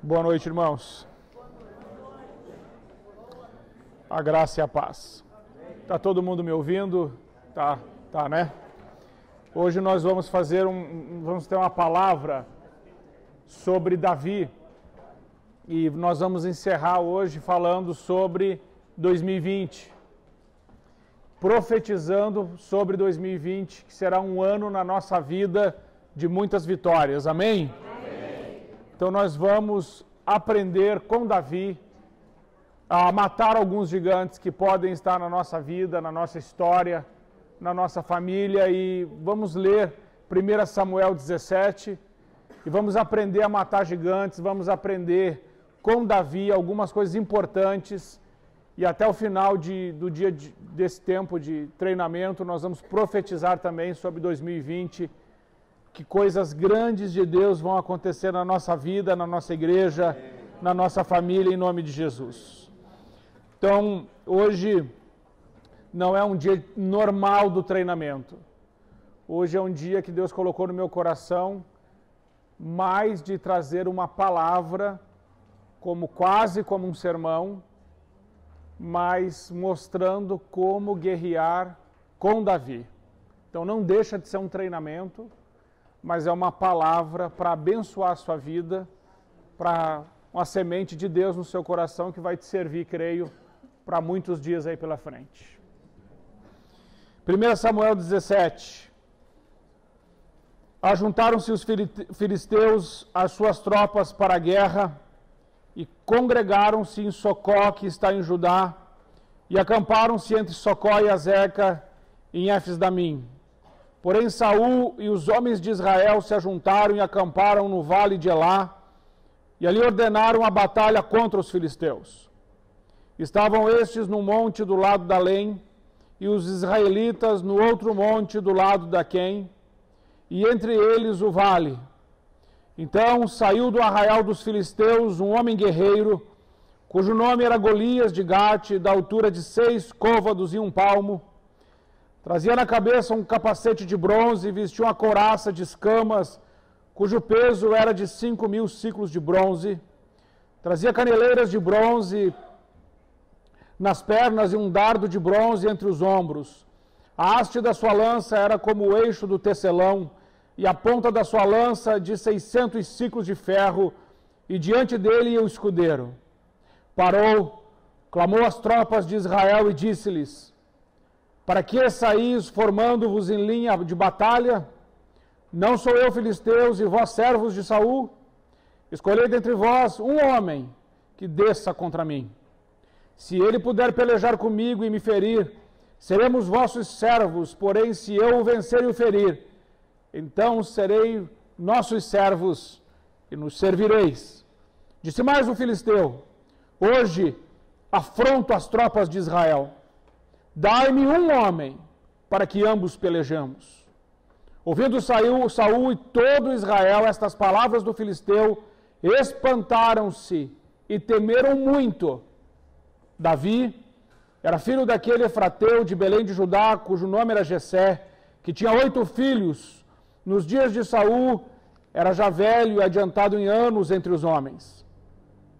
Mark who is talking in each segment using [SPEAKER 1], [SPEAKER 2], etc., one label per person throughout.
[SPEAKER 1] Boa noite, irmãos. A graça e a paz. Tá todo mundo me ouvindo? Tá, né? Hoje nós vamos ter uma palavra sobre Davi. E nós vamos encerrar hoje falando sobre 2020. Profetizando sobre 2020, que será um ano na nossa vida de muitas vitórias. Amém? Então nós vamos aprender com Davi a matar alguns gigantes que podem estar na nossa vida, na nossa história, na nossa família, e vamos ler 1 Samuel 17 e vamos aprender a matar gigantes, vamos aprender com Davi algumas coisas importantes, e até o final desse tempo de treinamento nós vamos profetizar também sobre 2020, que coisas grandes de Deus vão acontecer na nossa vida, na nossa igreja, na nossa família, em nome de Jesus. Então, hoje não é um dia normal do treinamento. Hoje é um dia que Deus colocou no meu coração mais de trazer uma palavra, quase como um sermão, mas mostrando como guerrear com Davi. Então não deixa de ser um treinamento, mas é uma palavra para abençoar a sua vida, para uma semente de Deus no seu coração que vai te servir, creio, para muitos dias aí pela frente. 1 Samuel 17. Ajuntaram-se os filisteus às suas tropas para a guerra e congregaram-se em Socó, que está em Judá, e acamparam-se entre Socó e Azeca, em Éfes-Damim. Porém, Saul e os homens de Israel se ajuntaram e acamparam no vale de Elá, e ali ordenaram a batalha contra os filisteus. Estavam estes no monte do lado da Além, e os israelitas no outro monte do lado da Quém, e entre eles o vale. Então saiu do arraial dos filisteus um homem guerreiro, cujo nome era Golias de Gate, da altura de 6 côvados e 1 palmo. Trazia na cabeça um capacete de bronze e vestia uma couraça de escamas, cujo peso era de 5.000 siclos de bronze. Trazia caneleiras de bronze nas pernas e um dardo de bronze entre os ombros. A haste da sua lança era como o eixo do tecelão, e a ponta da sua lança de 600 ciclos de ferro, e diante dele ia o escudeiro. Parou, clamou às tropas de Israel e disse-lhes: para que saís formando-vos em linha de batalha? Não sou eu, filisteus, e vós servos de Saul? Escolhei dentre vós um homem que desça contra mim. Se ele puder pelejar comigo e me ferir, seremos vossos servos, porém se eu o vencer e o ferir, então serei nossos servos e nos servireis. Disse mais o filisteu: hoje afronto as tropas de Israel. Dai-me um homem para que ambos pelejemos. Ouvindo Saul e todo Israel estas palavras do filisteu, espantaram-se e temeram muito. Davi era filho daquele efrateu de Belém de Judá, cujo nome era Jessé, que tinha 8 filhos. Nos dias de Saul, era já velho e adiantado em anos entre os homens.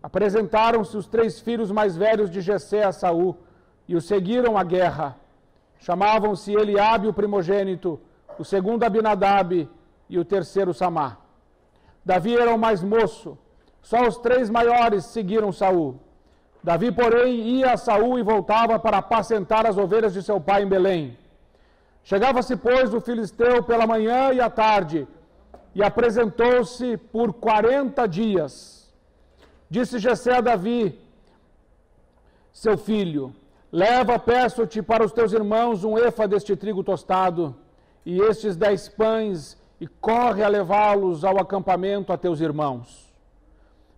[SPEAKER 1] Apresentaram-se os 3 filhos mais velhos de Jessé a Saul, e o seguiram à guerra. Chamavam-se Eliabe, o primogênito, o segundo Abinadab e o terceiro Samá. Davi era o mais moço, só os 3 maiores seguiram Saul. Davi, porém, ia a Saul e voltava para apacentar as ovelhas de seu pai em Belém. Chegava-se, pois, o filisteu pela manhã e à tarde, e apresentou-se por 40 dias. Disse Jessé a Davi, seu filho: leva, peço-te, para os teus irmãos 1 efa deste trigo tostado, e estes 10 pães, e corre a levá-los ao acampamento a teus irmãos.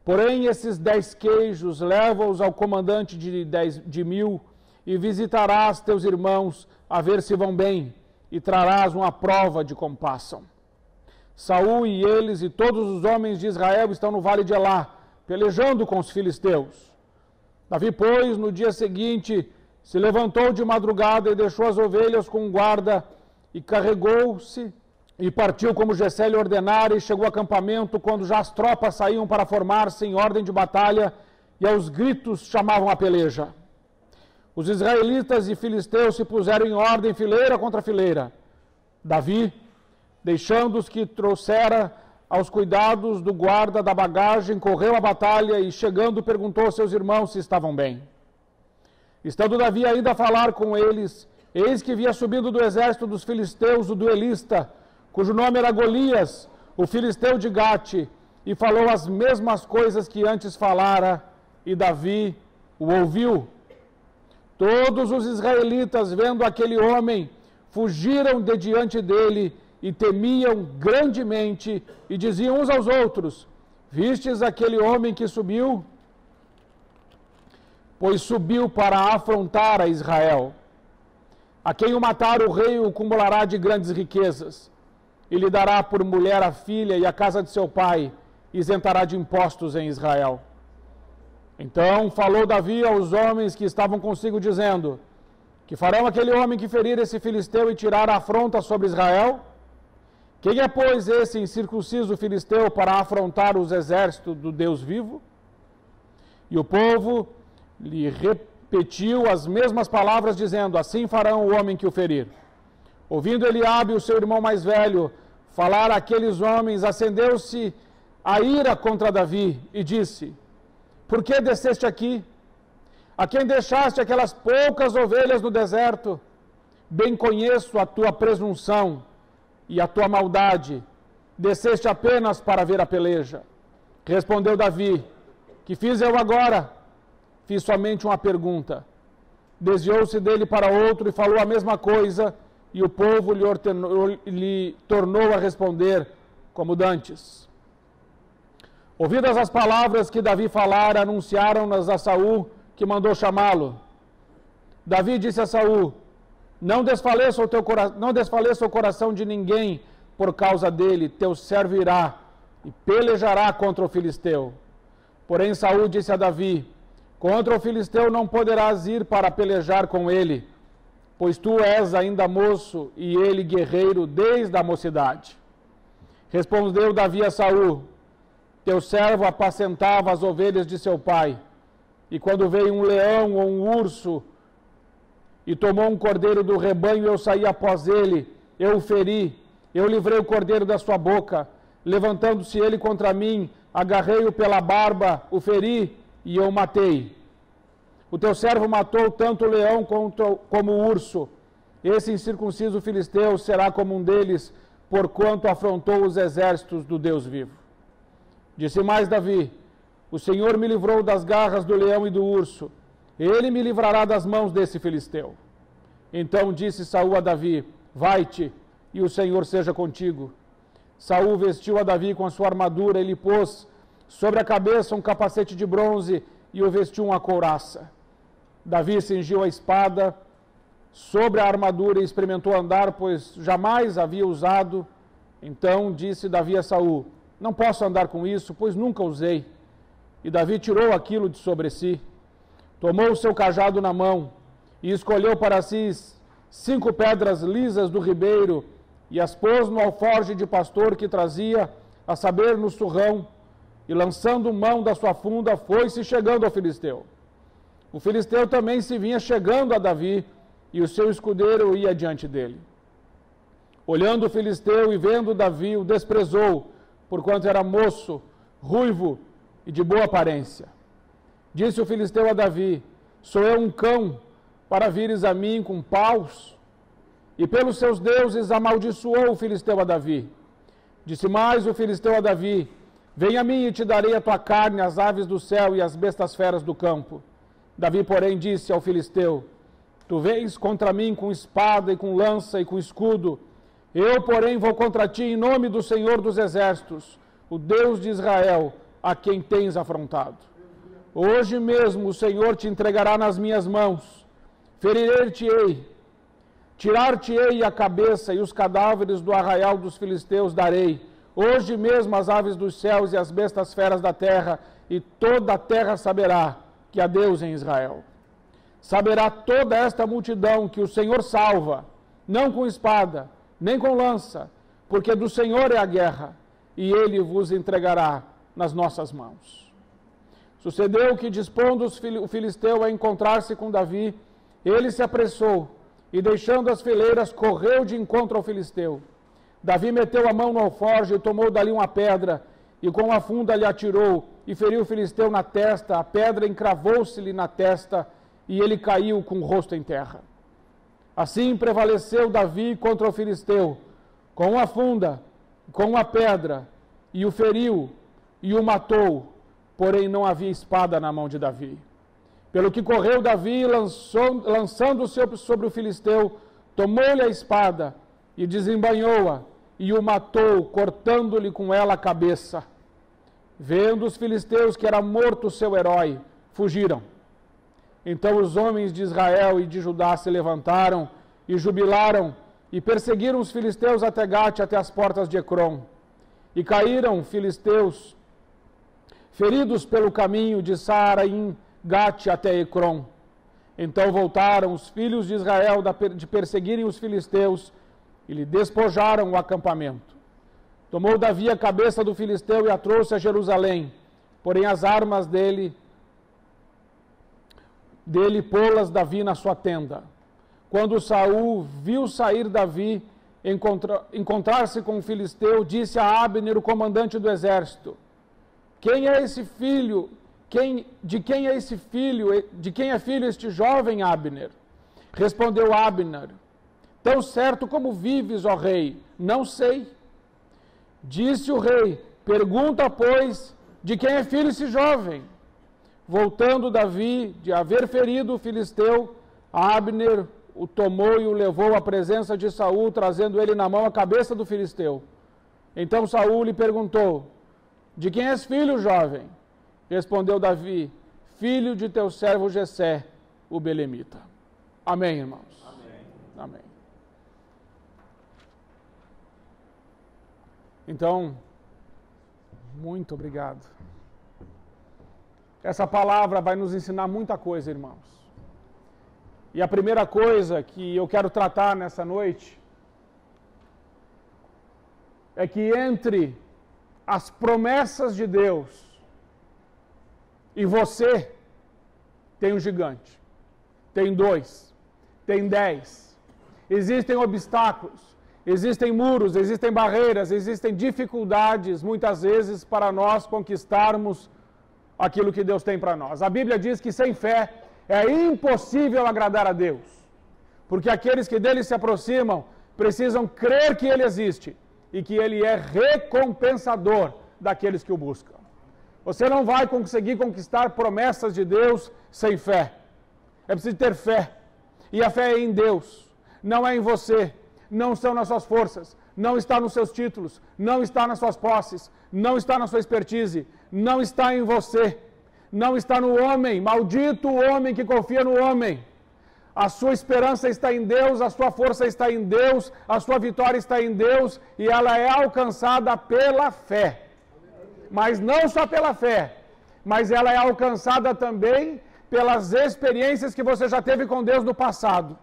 [SPEAKER 1] Porém, esses 10 queijos, leva-os ao comandante de 10.000, e visitarás teus irmãos, a ver se vão bem, e trarás uma prova de como passam. Saul e eles e todos os homens de Israel estão no vale de Elá, pelejando com os filisteus. Davi, pois, no dia seguinte, se levantou de madrugada e deixou as ovelhas com um guarda, e carregou-se E partiu como Jessé lhe ordenara, e chegou ao acampamento quando já as tropas saíam para formar-se em ordem de batalha, e aos gritos chamavam a peleja. Os israelitas e filisteus se puseram em ordem, fileira contra fileira. Davi, deixando os que trouxera aos cuidados do guarda da bagagem, correu à batalha e, chegando, perguntou aos seus irmãos se estavam bem. Estando Davi ainda a falar com eles, eis que via subindo do exército dos filisteus o duelista, cujo nome era Golias, o filisteu de Gate, e falou as mesmas coisas que antes falara, e Davi o ouviu. Todos os israelitas, vendo aquele homem, fugiram de diante dele e temiam grandemente, e diziam uns aos outros: vistes aquele homem que subiu? Pois subiu para afrontar a Israel. A quem o matar o rei o cumulará de grandes riquezas, e lhe dará por mulher a filha e a casa de seu pai, e isentará de impostos em Israel. Então falou Davi aos homens que estavam consigo, dizendo: que farão aquele homem que ferir esse filisteu e tirar a afronta sobre Israel? Quem é, pois, esse incircunciso filisteu para afrontar os exércitos do Deus vivo? E o povo lhe repetiu as mesmas palavras, dizendo: assim farão o homem que o ferir. Ouvindo Eliabe, o seu irmão mais velho, falar àqueles homens, acendeu-se a ira contra Davi e disse: por que desceste aqui? A quem deixaste aquelas poucas ovelhas no deserto? Bem conheço a tua presunção e a tua maldade. Desceste apenas para ver a peleja. Respondeu Davi: que fiz eu agora? Fiz somente uma pergunta. Desviou-se dele para outro e falou a mesma coisa, e o povo lhe tornou a responder como dantes. Ouvidas as palavras que Davi falara, anunciaram-nas a Saul, que mandou chamá-lo. Davi disse a Saul: não desfaleça o coração de ninguém por causa dele, teu servo irá e pelejará contra o filisteu. Porém Saul disse a Davi: contra o filisteu não poderás ir para pelejar com ele, pois tu és ainda moço e ele guerreiro desde a mocidade. Respondeu Davi a Saul: teu servo apacentava as ovelhas de seu pai, e quando veio um leão ou um urso e tomou um cordeiro do rebanho, eu saí após ele, eu o feri, eu livrei o cordeiro da sua boca, levantando-se ele contra mim, agarrei-o pela barba, o feri e eu o matei. O teu servo matou tanto o leão como o urso. Esse incircunciso filisteu será como um deles, porquanto afrontou os exércitos do Deus vivo. Disse mais Davi: o Senhor me livrou das garras do leão e do urso, ele me livrará das mãos desse filisteu. Então disse Saul a Davi: vai-te, e o Senhor seja contigo. Saul vestiu a Davi com a sua armadura e lhe pôs sobre a cabeça um capacete de bronze e o vestiu uma couraça. Davi cingiu a espada sobre a armadura e experimentou andar, pois jamais havia usado. Então disse Davi a Saul: não posso andar com isso, pois nunca usei. E Davi tirou aquilo de sobre si, tomou o seu cajado na mão e escolheu para si 5 pedras lisas do ribeiro e as pôs no alforje de pastor que trazia, a saber, no surrão, e lançando mão da sua funda, foi-se chegando ao filisteu. O filisteu também se vinha chegando a Davi, e o seu escudeiro ia diante dele. Olhando o filisteu e vendo Davi, o desprezou, porquanto era moço, ruivo e de boa aparência. Disse o filisteu a Davi: sou eu um cão para vires a mim com paus? E pelos seus deuses amaldiçoou o filisteu a Davi. Disse mais o filisteu a Davi: vem a mim e te darei a tua carne, as aves do céu e as bestas feras do campo. Davi, porém, disse ao filisteu: tu vens contra mim com espada e com lança e com escudo. Eu, porém, vou contra ti em nome do Senhor dos Exércitos, o Deus de Israel, a quem tens afrontado. Hoje mesmo o Senhor te entregará nas minhas mãos, ferir-te-ei, tirar-te-ei a cabeça, e os cadáveres do arraial dos filisteus darei. Hoje mesmo as aves dos céus e as bestas feras da terra, e toda a terra saberá que há Deus em Israel. Saberá toda esta multidão que o Senhor salva, não com espada, nem com lança, porque do Senhor é a guerra, e ele vos entregará nas nossas mãos. Sucedeu que, dispondo o filisteu a encontrar-se com Davi, ele se apressou, e deixando as fileiras, correu de encontro ao filisteu. Davi meteu a mão no alforje e tomou dali uma pedra, e com a funda lhe atirou, e feriu o filisteu na testa. A pedra encravou-se-lhe na testa, e ele caiu com o rosto em terra. Assim prevaleceu Davi contra o filisteu, com a funda, com a pedra, e o feriu, e o matou, porém não havia espada na mão de Davi. Pelo que correu Davi, lançando-se sobre o filisteu, tomou-lhe a espada, e desembainhou-a, e o matou, cortando-lhe com ela a cabeça. Vendo os filisteus que era morto o seu herói, fugiram. Então os homens de Israel e de Judá se levantaram e jubilaram e perseguiram os filisteus até Gate, até as portas de Ecrom. E caíram filisteus, feridos pelo caminho de Saaraim, Gate até Ecrom. Então voltaram os filhos de Israel de perseguirem os filisteus e lhe despojaram o acampamento. Tomou Davi a cabeça do filisteu e a trouxe a Jerusalém, porém as armas dele pô-las Davi na sua tenda. Quando Saul viu sair Davi, encontrar-se com o filisteu, disse a Abner, o comandante do exército: quem é esse filho? De quem é filho este jovem, Abner? Respondeu Abner: tão certo como vives, ó rei, não sei. Disse o rei: pergunta, pois, de quem é filho esse jovem? Voltando Davi de haver ferido o filisteu, Abner o tomou e o levou à presença de Saul, trazendo ele na mão a cabeça do filisteu. Então Saul lhe perguntou: de quem és filho, jovem? Respondeu Davi: filho de teu servo Jessé, o belemita. Amém, irmãos? Amém. Amém. Então, muito obrigado. Essa palavra vai nos ensinar muita coisa, irmãos. E a primeira coisa que eu quero tratar nessa noite é que entre as promessas de Deus e você tem um gigante, tem 2, tem 10. Existem obstáculos, existem muros, existem barreiras, existem dificuldades, muitas vezes, para nós conquistarmos aquilo que Deus tem para nós. A Bíblia diz que sem fé é impossível agradar a Deus, porque aqueles que dele se aproximam precisam crer que ele existe e que ele é recompensador daqueles que o buscam. Você não vai conseguir conquistar promessas de Deus sem fé. É preciso ter fé. E a fé é em Deus, não é em você, não estão nas suas forças, não está nos seus títulos, não está nas suas posses, não está na sua expertise, não está em você, não está no homem. Maldito o homem que confia no homem. A sua esperança está em Deus, a sua força está em Deus, a sua vitória está em Deus, e ela é alcançada pela fé. Mas não só pela fé, mas ela é alcançada também pelas experiências que você já teve com Deus no passado.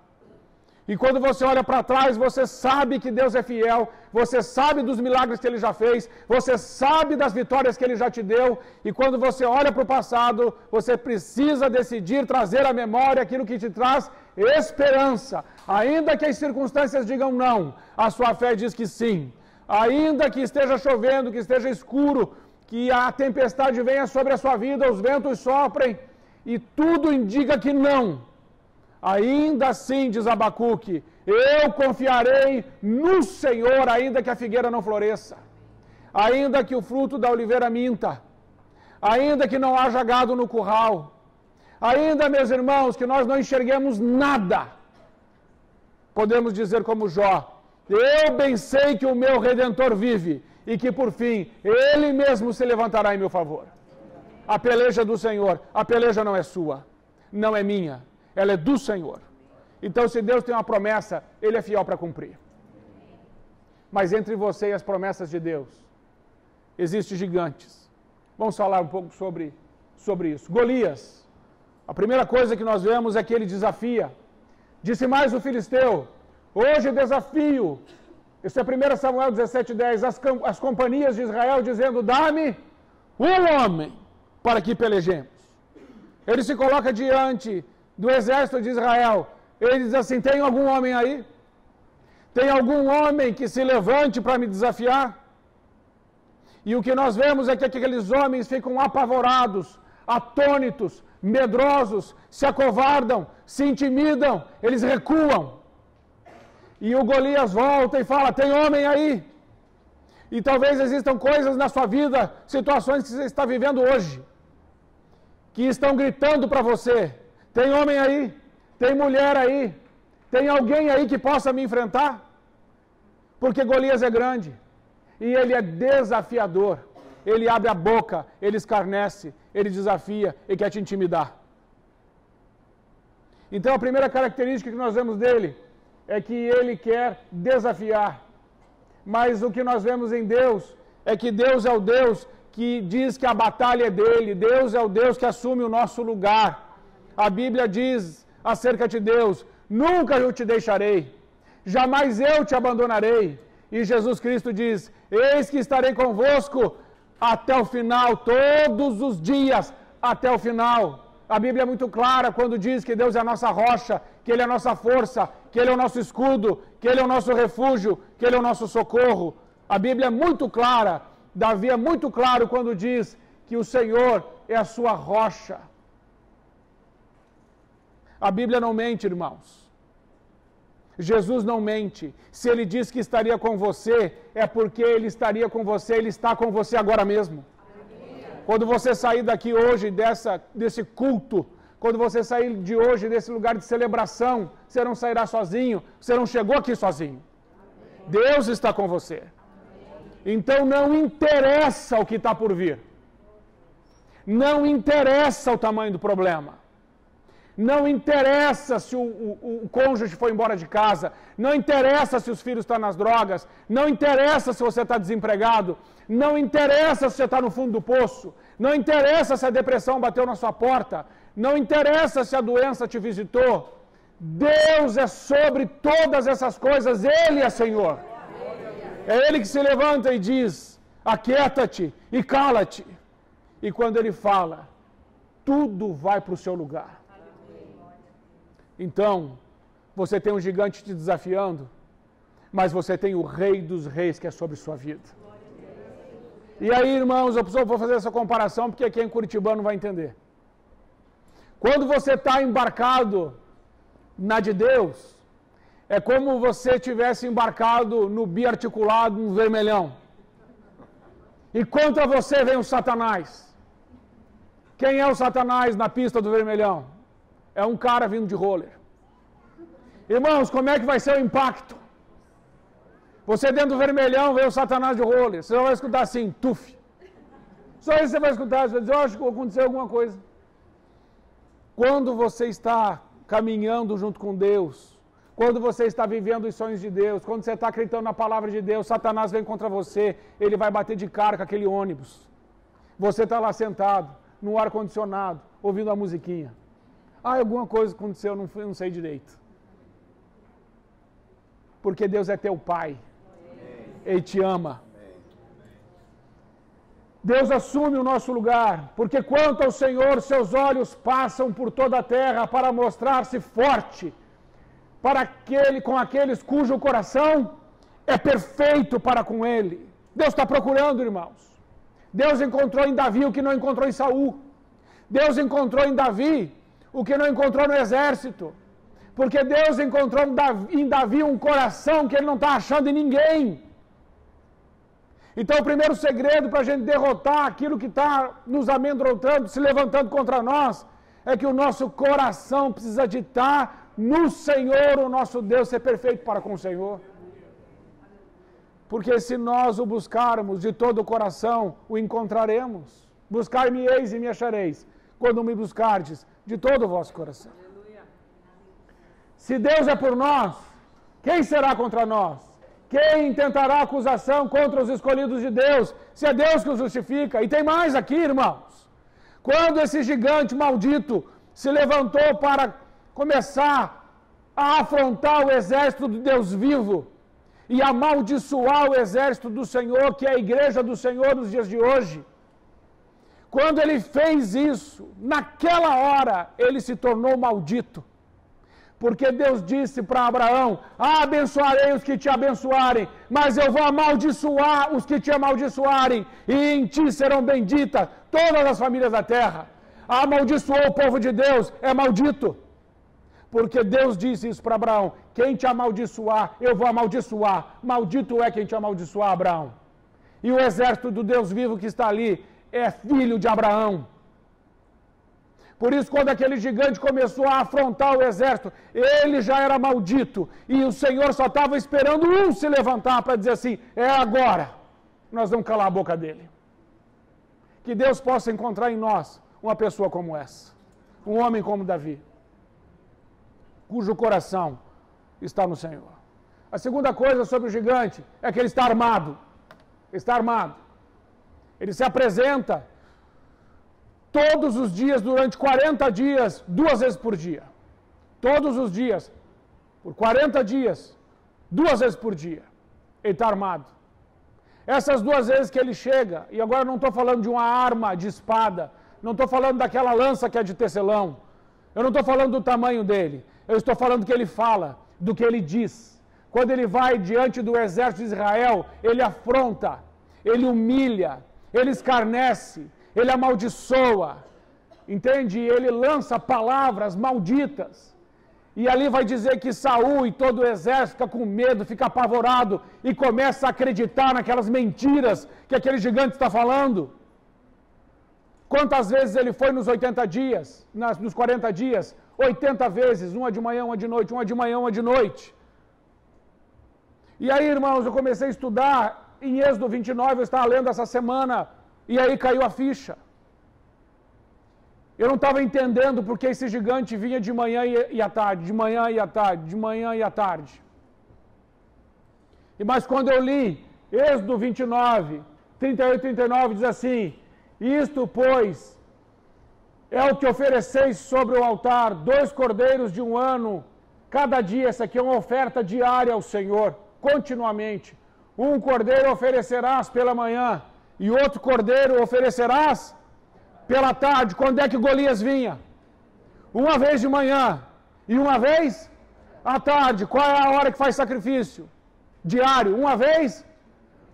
[SPEAKER 1] E quando você olha para trás, você sabe que Deus é fiel, você sabe dos milagres que Ele já fez, você sabe das vitórias que Ele já te deu, e quando você olha para o passado, você precisa decidir trazer à memória aquilo que te traz esperança. Ainda que as circunstâncias digam não, a sua fé diz que sim. Ainda que esteja chovendo, que esteja escuro, que a tempestade venha sobre a sua vida, os ventos soprem, e tudo indica que não. Ainda assim, diz Abacuque, eu confiarei no Senhor, ainda que a figueira não floresça, ainda que o fruto da oliveira minta, ainda que não haja gado no curral, ainda, meus irmãos, que nós não enxerguemos nada, podemos dizer como Jó: eu bem sei que o meu Redentor vive, e que por fim, Ele mesmo se levantará em meu favor. A peleja do Senhor, a peleja não é sua, não é minha, ela é do Senhor. Então, se Deus tem uma promessa, Ele é fiel para cumprir. Mas entre você e as promessas de Deus, existem gigantes. Vamos falar um pouco sobre isso. Golias, a primeira coisa que nós vemos é que ele desafia. Disse mais o filisteu: hoje desafio Isso é 1 Samuel 17:10. As companhias de Israel dizendo: dá-me um homem para que pelejemos. Ele se coloca diante do exército de Israel. Ele diz assim: tem algum homem aí? Tem algum homem que se levante para me desafiar? E o que nós vemos é que aqueles homens ficam apavorados, atônitos, medrosos, se acovardam, se intimidam, eles recuam. E o Golias volta e fala: tem homem aí? E talvez existam coisas na sua vida, situações que você está vivendo hoje, que estão gritando para você: tem homem aí? Tem mulher aí? Tem alguém aí que possa me enfrentar? Porque Golias é grande, e ele é desafiador. Ele abre a boca, ele escarnece, ele desafia e quer te intimidar. Então a primeira característica que nós vemos dele é que ele quer desafiar. Mas o que nós vemos em Deus é que Deus é o Deus que diz que a batalha é dele. Deus é o Deus que assume o nosso lugar. A Bíblia diz acerca de Deus: nunca eu te deixarei, jamais eu te abandonarei. E Jesus Cristo diz: eis que estarei convosco até o final, todos os dias até o final. A Bíblia é muito clara quando diz que Deus é a nossa rocha, que Ele é a nossa força, que Ele é o nosso escudo, que Ele é o nosso refúgio, que Ele é o nosso socorro. A Bíblia é muito clara, Davi é muito claro quando diz que o Senhor é a sua rocha. A Bíblia não mente, irmãos. Jesus não mente. Se Ele diz que estaria com você, é porque Ele estaria com você, Ele está com você agora mesmo. Quando você sair daqui hoje desse culto, quando você sair de hoje desse lugar de celebração, você não sairá sozinho, você não chegou aqui sozinho. Deus está com você. Então não interessa o que está por vir. Não interessa o tamanho do problema. Não interessa se o cônjuge foi embora de casa. Não interessa se os filhos estão nas drogas. Não interessa se você está desempregado. Não interessa se você está no fundo do poço. Não interessa se a depressão bateu na sua porta. Não interessa se a doença te visitou. Deus é sobre todas essas coisas. Ele é Senhor. É Ele que se levanta e diz: aquieta-te e cala-te. E quando Ele fala, tudo vai para o seu lugar. Então, você tem um gigante te desafiando, mas você tem o Rei dos Reis que é sobre sua vida. E aí, irmãos, eu vou fazer essa comparação porque quem é curitibano vai entender. Quando você está embarcado na de Deus, é como você tivesse embarcado no biarticulado, no vermelhão. E contra você vem o Satanás. Quem é o Satanás na pista do vermelhão? É um cara vindo de roller. Irmãos, como é que vai ser o impacto? Você dentro do vermelhão vê o Satanás de roller. Você vai escutar assim, tuf. Só isso você vai escutar. Você vai dizer: eu acho que aconteceu alguma coisa. Quando você está caminhando junto com Deus, quando você está vivendo os sonhos de Deus, quando você está acreditando na palavra de Deus, Satanás vem contra você, ele vai bater de cara com aquele ônibus. Você está lá sentado, no ar-condicionado, ouvindo a musiquinha. Alguma coisa aconteceu, não sei direito. Porque Deus é teu Pai. Ele te ama. Deus assume o nosso lugar. Porque quanto ao Senhor, seus olhos passam por toda a terra para mostrar-se forte com aqueles cujo coração é perfeito para com Ele. Deus está procurando, irmãos. Deus encontrou em Davi o que não encontrou em Saul. Deus encontrou em Davi o que não encontrou no exército. Porque Deus encontrou em Davi um coração que Ele não está achando em ninguém. Então o primeiro segredo para a gente derrotar aquilo que está nos amedrontando, se levantando contra nós, é que o nosso coração precisa de estar no Senhor, o nosso Deus, ser perfeito para com o Senhor. Porque se nós o buscarmos de todo o coração, o encontraremos. Buscar-me-eis e me achareis, quando me buscardes de todo o vosso coração. Se Deus é por nós, quem será contra nós? Quem intentará acusação contra os escolhidos de Deus? Se é Deus que os justifica. E tem mais aqui, irmãos. Quando esse gigante maldito se levantou para começar a afrontar o exército de Deus vivo, e amaldiçoar o exército do Senhor, que é a igreja do Senhor nos dias de hoje. Quando ele fez isso, naquela hora ele se tornou maldito. Porque Deus disse para Abraão: abençoarei os que te abençoarem, mas eu vou amaldiçoar os que te amaldiçoarem, e em ti serão benditas todas as famílias da terra. Amaldiçoou o povo de Deus, é maldito. Porque Deus disse isso para Abraão: quem te amaldiçoar, eu vou amaldiçoar. Maldito é quem te amaldiçoar, Abraão. E o exército do Deus vivo que está ali é filho de Abraão. Por isso, quando aquele gigante começou a afrontar o exército, ele já era maldito. E o Senhor só estava esperando um se levantar para dizer assim: é agora, nós vamos calar a boca dele. Que Deus possa encontrar em nós uma pessoa como essa, um homem como Davi, cujo coração está no Senhor. A segunda coisa sobre o gigante é que ele está armado. Está armado. Ele se apresenta todos os dias, durante 40 dias, 2 vezes por dia. Todos os dias, por 40 dias, 2 vezes por dia. Ele está armado. Essas 2 vezes que ele chega, e agora não estou falando de uma arma de espada, não estou falando daquela lança que é de tecelão, eu não estou falando do tamanho dele, eu estou falando do que ele fala, do que ele diz. Quando ele vai diante do exército de Israel, ele afronta, ele humilha, ele escarnece, ele amaldiçoa, entende? Ele lança palavras malditas. E ali vai dizer que Saul e todo o exército fica com medo, fica apavorado e começa a acreditar naquelas mentiras que aquele gigante está falando. Quantas vezes ele foi nos 80 dias, nos 40 dias? 80 vezes, uma de manhã, uma de noite, uma de manhã, uma de noite. E aí, irmãos, eu comecei a estudar em Êxodo 29, eu estava lendo essa semana, e aí caiu a ficha. Eu não estava entendendo porque esse gigante vinha de manhã e à tarde, de manhã e à tarde, de manhã e à tarde. Mas quando eu li Êxodo 29, 38 e 39, diz assim: isto, pois, é o que ofereceis sobre o altar, 2 cordeiros de 1 ano, cada dia. Essa aqui é uma oferta diária ao Senhor, continuamente. 1 cordeiro oferecerás pela manhã, e outro cordeiro oferecerás pela tarde. Quando é que Golias vinha? Uma vez de manhã e uma vez à tarde. Qual é a hora que faz sacrifício? Diário. Uma vez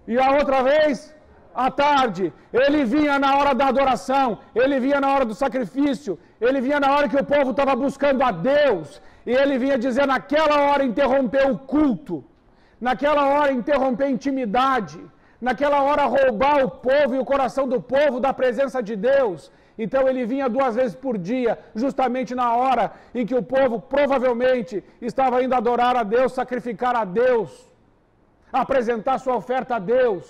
[SPEAKER 1] e a outra vez à tarde. Ele vinha na hora da adoração, ele vinha na hora do sacrifício, ele vinha na hora que o povo estava buscando a Deus, e ele vinha dizer naquela hora interromper o culto, naquela hora interromper a intimidade, naquela hora roubar o povo e o coração do povo da presença de Deus. Então ele vinha 2 vezes por dia, justamente na hora em que o povo provavelmente estava indo adorar a Deus, sacrificar a Deus, apresentar sua oferta a Deus.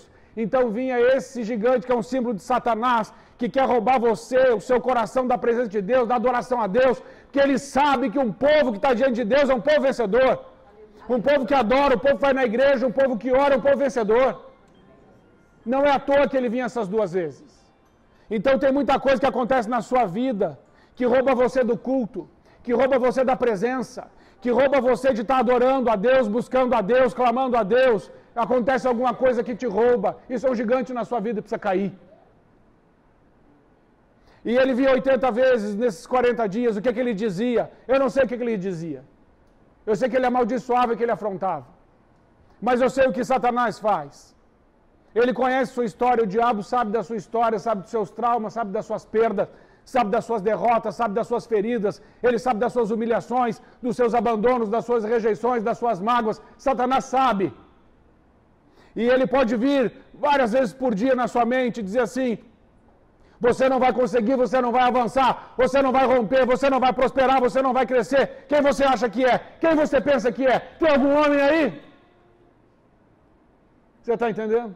[SPEAKER 1] Então vinha esse gigante que é um símbolo de Satanás, que quer roubar você, o seu coração da presença de Deus, da adoração a Deus, porque ele sabe que um povo que está diante de Deus é um povo vencedor. Um povo que adora, um povo que vai na igreja, um povo que ora, um povo vencedor. Não é à toa que ele vinha essas 2 vezes. Então tem muita coisa que acontece na sua vida, que rouba você do culto, que rouba você da presença, que rouba você de estar adorando a Deus, buscando a Deus, clamando a Deus. Acontece alguma coisa que te rouba, isso é um gigante na sua vida e precisa cair. E ele vinha 80 vezes nesses 40 dias, o que ele dizia? Eu não sei o que ele dizia. Eu sei que ele amaldiçoava e que ele afrontava. Mas eu sei o que Satanás faz. Ele conhece sua história, o diabo sabe da sua história, sabe dos seus traumas, sabe das suas perdas, sabe das suas derrotas, sabe das suas feridas, ele sabe das suas humilhações, dos seus abandonos, das suas rejeições, das suas mágoas. Satanás sabe. E ele pode vir várias vezes por dia na sua mente e dizer assim: você não vai conseguir, você não vai avançar, você não vai romper, você não vai prosperar, você não vai crescer. Quem você acha que é? Quem você pensa que é? Tem algum homem aí? Você está entendendo?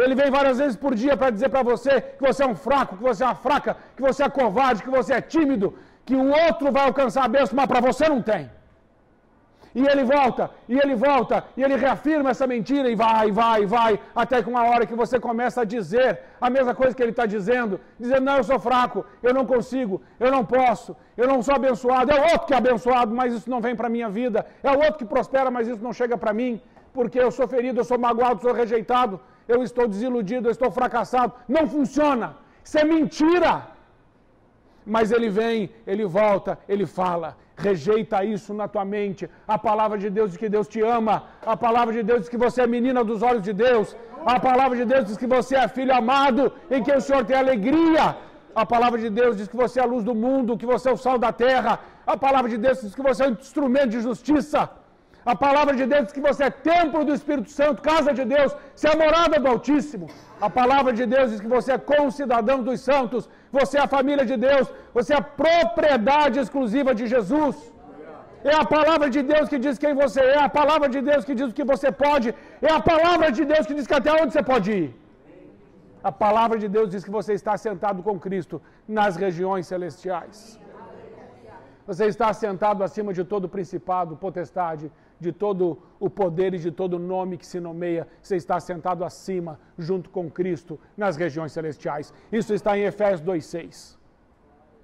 [SPEAKER 1] Ele vem várias vezes por dia para dizer para você que você é um fraco, que você é uma fraca, que você é covarde, que você é tímido, que o outro vai alcançar a bênção, mas para você não tem. E ele volta, e ele reafirma essa mentira e vai, até que uma hora que você começa a dizer a mesma coisa que ele está dizendo, dizendo, não, eu sou fraco, eu não consigo, eu não posso, eu não sou abençoado, é o outro que é abençoado, mas isso não vem para a minha vida, é o outro que prospera, mas isso não chega para mim, porque eu sou ferido, eu sou magoado, sou rejeitado, eu estou desiludido, eu estou fracassado, não funciona, isso é mentira. Mas ele vem, ele volta, ele fala, rejeita isso na tua mente. A palavra de Deus diz que Deus te ama. A palavra de Deus diz que você é menina dos olhos de Deus. A palavra de Deus diz que você é filho amado, em que o Senhor tem alegria. A palavra de Deus diz que você é a luz do mundo, que você é o sal da terra. A palavra de Deus diz que você é um instrumento de justiça. A palavra de Deus diz que você é templo do Espírito Santo, casa de Deus, você é a morada do Altíssimo. A palavra de Deus diz que você é concidadão dos santos, você é a família de Deus, você é a propriedade exclusiva de Jesus. É a palavra de Deus que diz quem você é, a palavra de Deus que diz o que você pode, é a palavra de Deus que diz que até onde você pode ir. A palavra de Deus diz que você está sentado com Cristo nas regiões celestiais. Você está sentado acima de todo principado, potestade, de todo o poder e de todo nome que se nomeia. Você está sentado acima, junto com Cristo, nas regiões celestiais. Isso está em Efésios 2:6.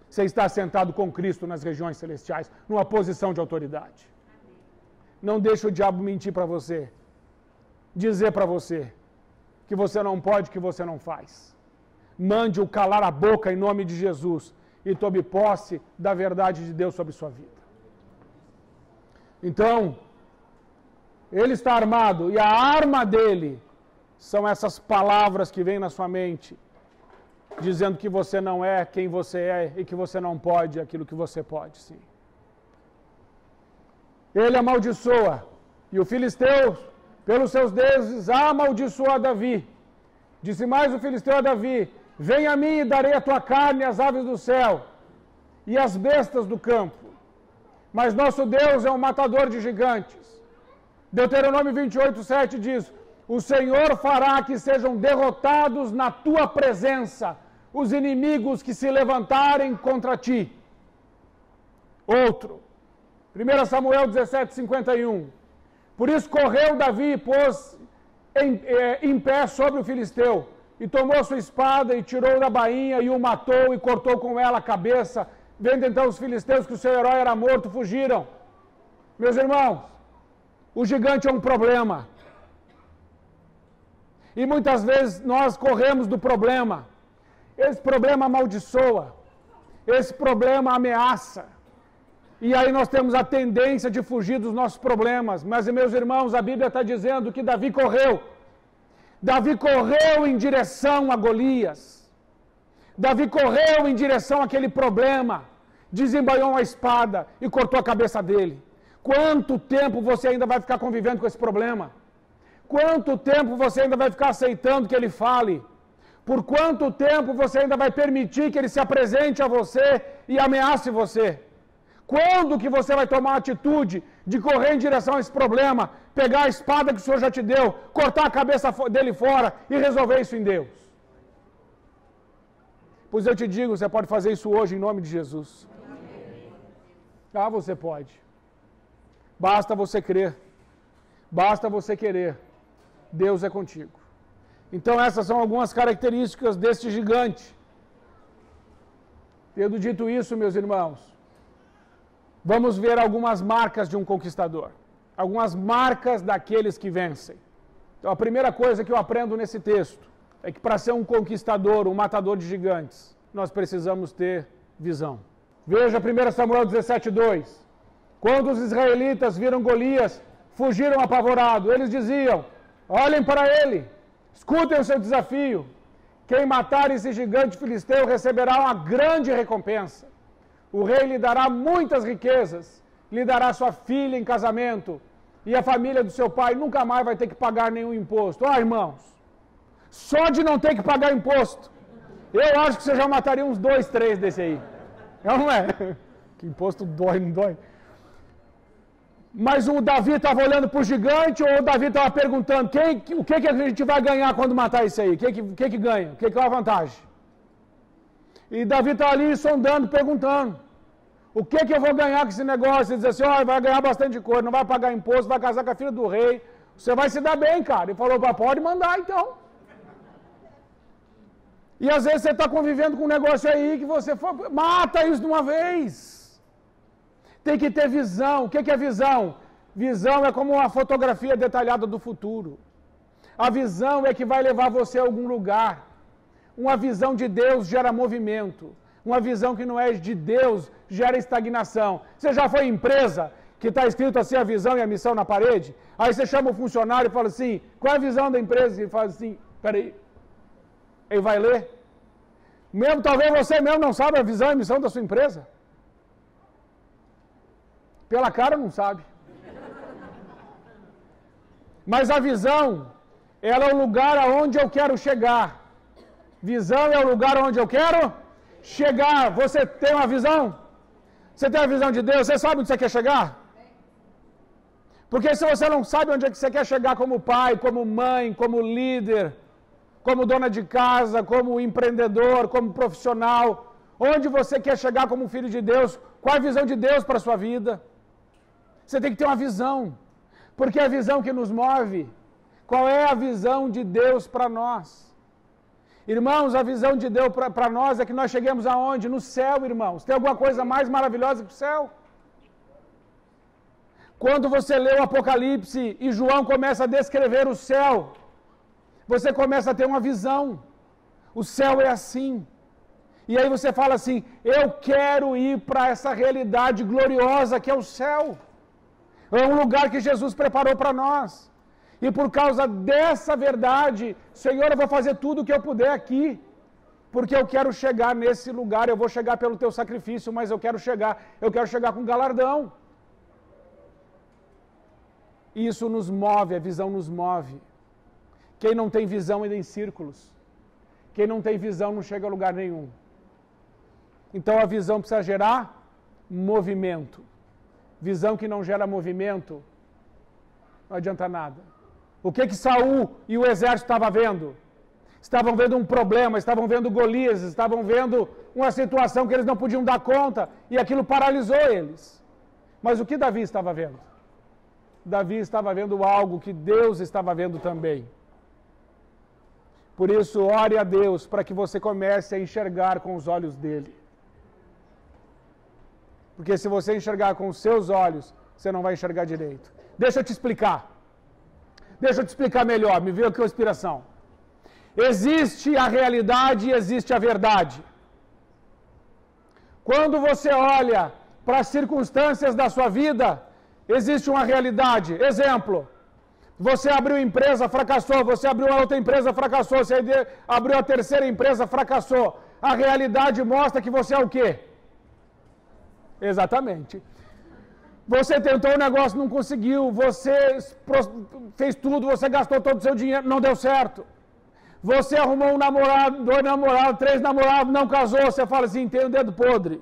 [SPEAKER 1] Você está sentado com Cristo nas regiões celestiais, numa posição de autoridade. Não deixe o diabo mentir para você, dizer para você que você não pode, que você não faz. Mande-o calar a boca em nome de Jesus e tome posse da verdade de Deus sobre sua vida. Então, ele está armado e a arma dele são essas palavras que vêm na sua mente, dizendo que você não é quem você é e que você não pode aquilo que você pode, sim. Ele amaldiçoa e o filisteu, pelos seus deuses, amaldiçoa Davi. Disse mais o filisteu a Davi: vem a mim e darei a tua carne às aves do céu e às bestas do campo. Mas nosso Deus é um matador de gigantes. Deuteronômio 28:7 diz: o Senhor fará que sejam derrotados na tua presença os inimigos que se levantarem contra ti. Outro, 1 Samuel 17:51. Por isso correu Davi e pôs em pé sobre o filisteu, e tomou sua espada e tirou da bainha e o matou e cortou com ela a cabeça. Vendo então os filisteus que o seu herói era morto, fugiram. Meus irmãos, o gigante é um problema. E muitas vezes nós corremos do problema. Esse problema amaldiçoa. Esse problema ameaça. E aí nós temos a tendência de fugir dos nossos problemas. Mas, meus irmãos, a Bíblia está dizendo que Davi correu. Davi correu em direção a Golias. Davi correu em direção àquele problema, desembainhou uma espada e cortou a cabeça dele. Quanto tempo você ainda vai ficar convivendo com esse problema? Quanto tempo você ainda vai ficar aceitando que ele fale? Por quanto tempo você ainda vai permitir que ele se apresente a você e ameace você? Quando que você vai tomar a atitude de correr em direção a esse problema, pegar a espada que o Senhor já te deu, cortar a cabeça dele fora e resolver isso em Deus? Pois eu te digo, você pode fazer isso hoje em nome de Jesus. Ah, você pode. Basta você crer. Basta você querer. Deus é contigo. Então essas são algumas características deste gigante. Tendo dito isso, meus irmãos, vamos ver algumas marcas de um conquistador. Algumas marcas daqueles que vencem. Então a primeira coisa que eu aprendo nesse texto é que para ser um conquistador, um matador de gigantes, nós precisamos ter visão. Veja 1 Samuel 17:2. Quando os israelitas viram Golias, fugiram apavorados. Eles diziam: olhem para ele, escutem o seu desafio. Quem matar esse gigante filisteu receberá uma grande recompensa. O rei lhe dará muitas riquezas, lhe dará sua filha em casamento, e a família do seu pai nunca mais vai ter que pagar nenhum imposto. Ó, irmãos, só de não ter que pagar imposto, eu acho que você já mataria uns 2, 3 desse aí. Não é? Que imposto dói, não dói? Mas o Davi estava olhando para o gigante, ou o Davi estava perguntando o que a gente vai ganhar quando matar isso aí? O que ganha? O que é a vantagem? E Davi está ali sondando, perguntando. O que eu vou ganhar com esse negócio? Ele diz assim, ó, vai ganhar bastante coisa, não vai pagar imposto, vai casar com a filha do rei, você vai se dar bem, cara. Ele falou, pode mandar então. E às vezes você está convivendo com um negócio aí que você mata isso de uma vez. Tem que ter visão. O que é visão? Visão é como uma fotografia detalhada do futuro. A visão é que vai levar você a algum lugar. Uma visão de Deus gera movimento. Uma visão que não é de Deus gera estagnação. Você já foi em empresa que está escrito assim a visão e a missão na parede? Aí você chama o funcionário e fala assim, qual é a visão da empresa? E ele fala assim, peraí, ele vai ler. Mesmo, talvez você mesmo não sabe a visão e a missão da sua empresa. Pela cara não sabe. Mas a visão, ela é o lugar aonde eu quero chegar. Visão é o lugar onde eu quero chegar. Você tem uma visão? Você tem a visão de Deus? Você sabe onde você quer chegar? Porque se você não sabe onde é que você quer chegar como pai, como mãe, como líder, como dona de casa, como empreendedor, como profissional, onde você quer chegar como filho de Deus, qual é a visão de Deus para a sua vida? Você tem que ter uma visão, porque é a visão que nos move. Qual é a visão de Deus para nós? Irmãos, a visão de Deus para nós é que nós cheguemos aonde? No céu, irmãos. Tem alguma coisa mais maravilhosa que o céu? Quando você lê o Apocalipse e João começa a descrever o céu, você começa a ter uma visão. O céu é assim. E aí você fala assim, eu quero ir para essa realidade gloriosa que é o céu. É um lugar que Jesus preparou para nós. E por causa dessa verdade, Senhor, eu vou fazer tudo o que eu puder aqui. Porque eu quero chegar nesse lugar, eu vou chegar pelo teu sacrifício, mas eu quero chegar com galardão. Isso nos move, a visão nos move. Quem não tem visão anda em círculos. Quem não tem visão não chega a lugar nenhum. Então a visão precisa gerar movimento. Visão que não gera movimento, não adianta nada. O que Saul e o exército estavam vendo? Estavam vendo um problema, estavam vendo Golias, estavam vendo uma situação que eles não podiam dar conta, e aquilo paralisou eles. Mas o que Davi estava vendo? Davi estava vendo algo que Deus estava vendo também. Por isso, ore a Deus para que você comece a enxergar com os olhos dele. Porque se você enxergar com os seus olhos, você não vai enxergar direito. Deixa eu te explicar. Deixa eu te explicar melhor, me veio aqui uma inspiração. Existe a realidade e existe a verdade. Quando você olha para as circunstâncias da sua vida, existe uma realidade. Exemplo, você abriu empresa, fracassou, você abriu a outra empresa, fracassou, você abriu a terceira empresa, fracassou. A realidade mostra que você é o quê? Exatamente. Você tentou um negócio, não conseguiu, você fez tudo, você gastou todo o seu dinheiro, não deu certo. Você arrumou um namorado, 2 namorados, 3 namorados, não casou, você fala assim, tem o dedo podre.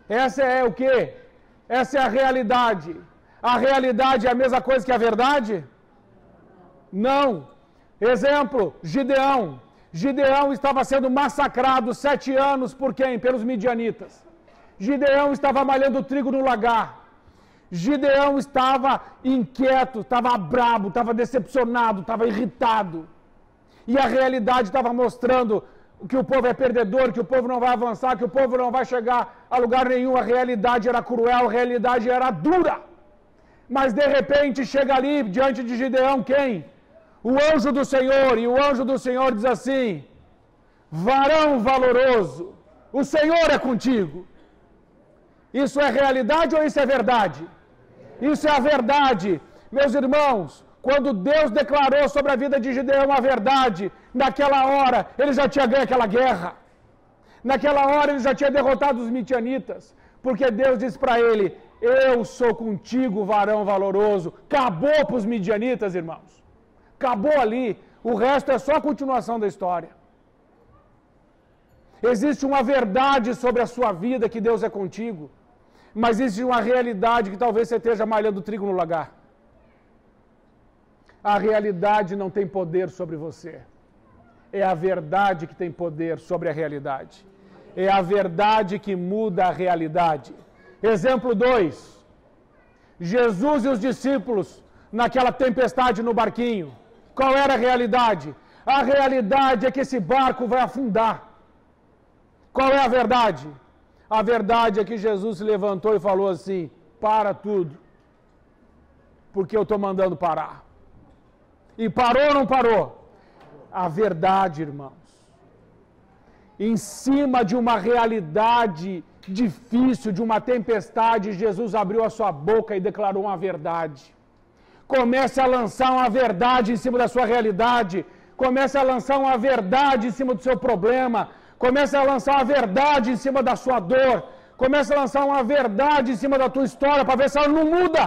[SPEAKER 1] Essa é o quê? Essa é a realidade. A realidade é a mesma coisa que a verdade? Não. Exemplo, Gideão. Gideão estava sendo massacrado 7 anos por quem? Pelos midianitas. Gideão estava malhando trigo no lagar. Gideão estava inquieto, estava brabo, estava decepcionado, estava irritado. E a realidade estava mostrando que o povo é perdedor, que o povo não vai avançar, que o povo não vai chegar a lugar nenhum. A realidade era cruel, a realidade era dura. Mas de repente chega ali diante de Gideão quem? O anjo do Senhor. E o anjo do Senhor diz assim: varão valoroso, o Senhor é contigo. Isso é realidade ou isso é verdade? Isso é a verdade. Meus irmãos, quando Deus declarou sobre a vida de Gideão a verdade, naquela hora ele já tinha ganho aquela guerra. Naquela hora ele já tinha derrotado os midianitas. Porque Deus disse para ele: eu sou contigo, varão valoroso. Acabou para os midianitas, irmãos. Acabou ali. O resto é só a continuação da história. Existe uma verdade sobre a sua vida, que Deus é contigo. Mas existe uma realidade que talvez você esteja malhando trigo no lagar. A realidade não tem poder sobre você. É a verdade que tem poder sobre a realidade. É a verdade que muda a realidade. Exemplo 2. Jesus e os discípulos naquela tempestade no barquinho. Qual era a realidade? A realidade é que esse barco vai afundar. Qual é a verdade? A verdade é que Jesus se levantou e falou assim: para tudo, porque eu estou mandando parar. E parou ou não parou? A verdade, irmãos, em cima de uma realidade difícil, de uma tempestade, Jesus abriu a sua boca e declarou uma verdade. Comece a lançar uma verdade em cima da sua realidade. Comece a lançar uma verdade em cima do seu problema. Comece a lançar uma verdade em cima da sua dor. Comece a lançar uma verdade em cima da tua história para ver se ela não muda.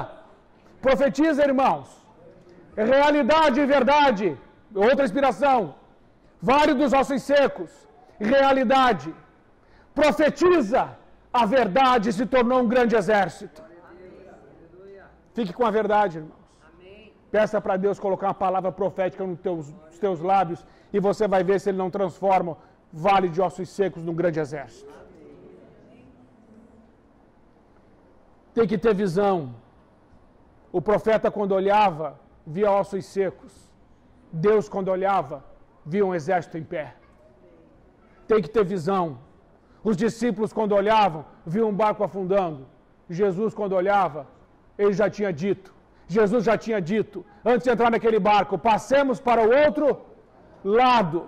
[SPEAKER 1] Profetiza, irmãos. Realidade e verdade. Outra inspiração. Vale dos ossos secos. Realidade. Profetiza. A verdade se tornou um grande exército. Fique com a verdade, irmãos. Peça para Deus colocar uma palavra profética nos teus lábios e você vai ver se Ele não transforma vale de ossos secos num grande exército. Tem que ter visão. O profeta, quando olhava, via ossos secos. Deus, quando olhava, via um exército em pé. Tem que ter visão. Os discípulos, quando olhavam, viam um barco afundando. Jesus, quando olhava, ele já tinha dito. Jesus já tinha dito, antes de entrar naquele barco: passemos para o outro lado.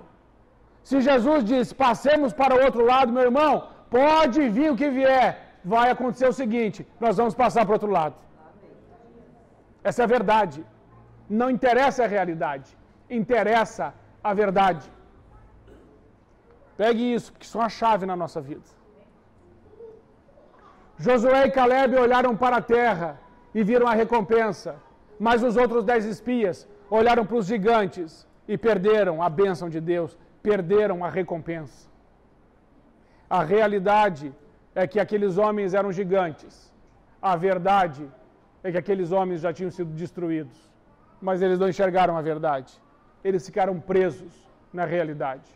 [SPEAKER 1] Se Jesus disse: passemos para o outro lado, meu irmão, pode vir o que vier, vai acontecer o seguinte: nós vamos passar para o outro lado. Essa é a verdade. Não interessa a realidade, interessa a verdade. Pegue isso, porque isso é uma chave na nossa vida. Josué e Caleb olharam para a terra e viram a recompensa, mas os outros 10 espias olharam para os gigantes e perderam a bênção de Deus, perderam a recompensa. A realidade é que aqueles homens eram gigantes. A verdade é que aqueles homens já tinham sido destruídos, mas eles não enxergaram a verdade. Eles ficaram presos na realidade.